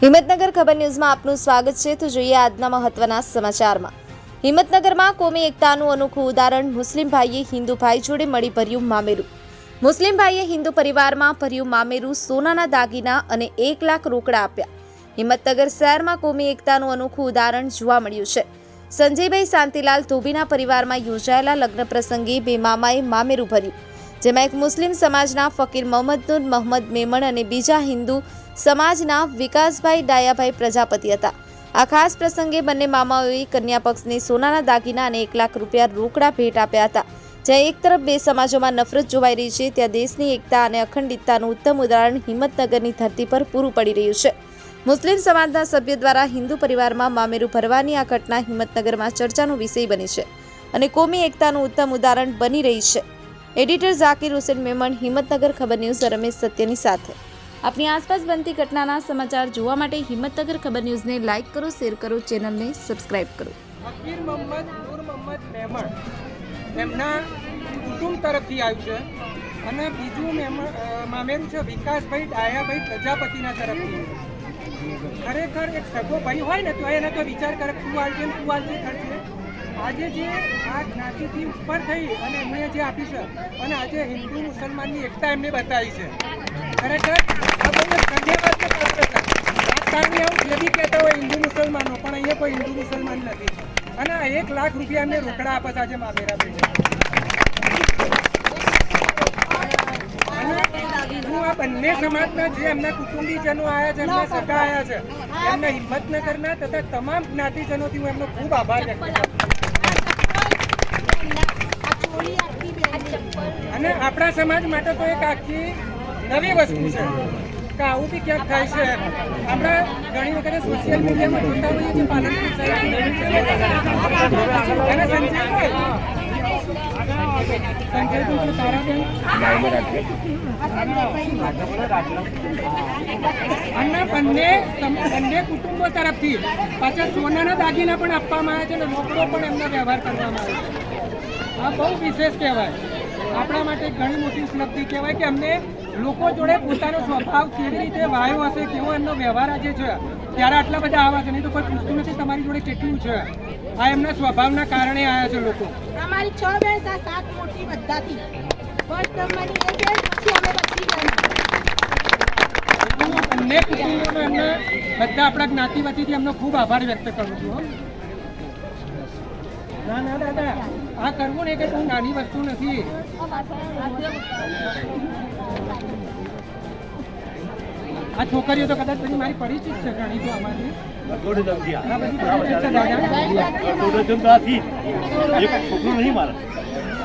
હિંમતનગર ખબર ન્યૂઝમાં આપનું સ્વાગત છે। તો જોઈએ આજના મહત્વના સમાચારમાં। હિંમતનગરમાં કોમી એકતાનું અનોખું ઉદાહરણ। મુસ્લિમ ભાઈએ હિન્દુ ભાઈ જોડે મળી ભર્યું મામેરું। મુસ્લિમ ભાઈએ હિન્દુ પરિવારમાં ભર્યું મામેરું। સોનાના દાગીના અને 1 લાખ રોકડા આપ્યા। હિંમતનગર શહેરમાં કોમી એકતાનું અનોખું ઉદાહરણ જોવા મળ્યું છે। સંજયભાઈ શાંતિલાલ ધોબીના પરિવારમાં યોજાયેલા લગ્ન પ્રસંગે બે મામાએ મામેરું ભર્યું, જેમાં એક મુસ્લિમ સમાજના ફકીર મોહમ્મદ નૂર મોહમ્મદ મેમણ અને બીજા હિન્દુ સમાજના વિકાસભાઈ ડાયાભાઈ પ્રજાપતિ હતા। આ ખાસ પ્રસંગે બંને મામાઓએ કન્યા પક્ષને સોનાના દાગીના અને 1 લાખ રૂપિયા રોકડા ભેટ આપ્યા હતા। જ્યાં એક તરફ બે સમાજોમાં નફરત જોવાઈ રહી છે, ત્યાં દેશની એકતા અને અખંડિતતાનું ઉત્તમ ઉદાહરણ હિંમતનગરની ધરતી પર પૂરું પડી રહ્યું છે। મુસ્લિમ સમાજના સભ્ય દ્વારા હિન્દુ પરિવારમાં મામેરું ભરવાની આ ઘટના હિંમતનગરમાં ચર્ચાનો વિષય બની છે અને કોમી એકતાનું ઉત્તમ ઉદાહરણ બની રહી છે। એડિટર ઝાકિર હુસેન મેમણ, હિંમતનગર ખબર ન્યૂઝ, રમેશ સત્યની સાથે। अपनी आसपास बनती घटना समाचार જોવા માટે હિંમતનગર ખબર ન્યૂઝને લાઇક કરો, શેર કરો, ચેનલને સબસ્ક્રાઇબ કરો। ફકીર મોહમ્મદ નૂર મોહમ્મદ મેમણ એમના કુટુંબ તરફથી આવ્યું છે અને બીજું મામેરું છે વિકાસભાઈ ડાયાભાઈ પ્રજાપતિના તરફથી। ખરેખર એક સગો ભાઈ હોય ને તો એને તો વિચાર કરે તું આવજે ખર્ચે। આજે જે આ જ્ઞાતિથી ઉપર થઈ અને એમણે જે આપી છે અને આજે હિન્દુ મુસલમાનની એકતા એમને બતાવી છે। ખરેખર આ બહુ ધન્યવાદનું પાત્ર છે। રાજકારણી આવું જે બી કહેતા હોય હિન્દુ મુસલમાનો, પણ અહીંયા કોઈ હિન્દુ મુસલમાન નથી અને 1 લાખ રૂપિયા એમને રોકડા આપે છે આજે મામેરા ભાઈ। હું આ બંને સમાજના જે એમના કુટુંબીજનો આવ્યા છે, એમના સગા આવ્યા છે, એમના હિંમતનગરના તથા તમામ જ્ઞાતિજનોથી હું એમનો ખૂબ આભાર વ્યક્ત કરું છું। અને આપણા સમાજ માટે તો એક આખી નવી વસ્તુ છે કે આવું બી ક્યાંક થાય છે। આપણે ઘણી વખત સોશિયલ મીડિયામાં જોતા હોઈએ છીએ પાલનપુર અને સંજયભાઈ તારાબેન અને બંને કુટુંબો તરફથી પાછા સોનાના દાગીના પણ આપવામાં આવ્યા છે અને રોકડો પણ એમનો વ્યવહાર કરવામાં આવ્યો છે। આ બહુ વિશેષ કહેવાય, આપણા માટે ઘણી મોટી ઉપલબ્ધિ કહેવાય કે અમને લોકો જોડે પોતાનો સ્વભાવ કેવી રીતે વાયો હશે, કેવો એમનો વ્યવહાર આજે છે, ત્યારે આટલા બધા આવા છે। નહીં તો કોઈ પૂછતું નથી તમારી જોડે કેટલું છે। આ એમના સ્વભાવના કારણે આવ્યા છે લોકો। અમારી 6 ભેંસ 7 મોટી બધાથી ફર્સ્ટ નંબરની એ ભેંસ, પછી અમે બધી બંને કુટુંબોનો એમને બધા આપણા જ્ઞાતિ વતીથી એમનો ખૂબ આભાર વ્યક્ત કરું છું। ના ના દાદા, આ કરવું ને કે બહુ નાની વસ્તુ નથી। આ છોકરીઓ તો કદાચ પછી મારી પરિચિત છે ઘણી, તો અમારી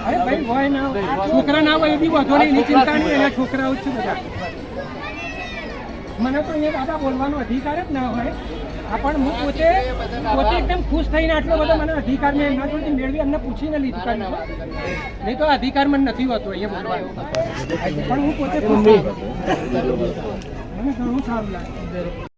અરે ભાઈ હોય ના છોકરા ના હોય એ બી વધો નહીં, એની ચિંતા નહીં, એના છોકરાઓ જ છે બધા। મને તો અહીંયા દાદા બોલવાનો અધિકાર જ ના હોય। પણ હું પોતે એકદમ ખુશ થઈને આટલો બધો મને અધિકાર મેં એમના જોડે મેળવી એમને પૂછીને લીધું કર્યું, નહીં તો અધિકાર મને નથી હોતો અહીંયા બોલવાનો। પણ હું પોતે ખુશ, મને ઘણું સારું લાગે।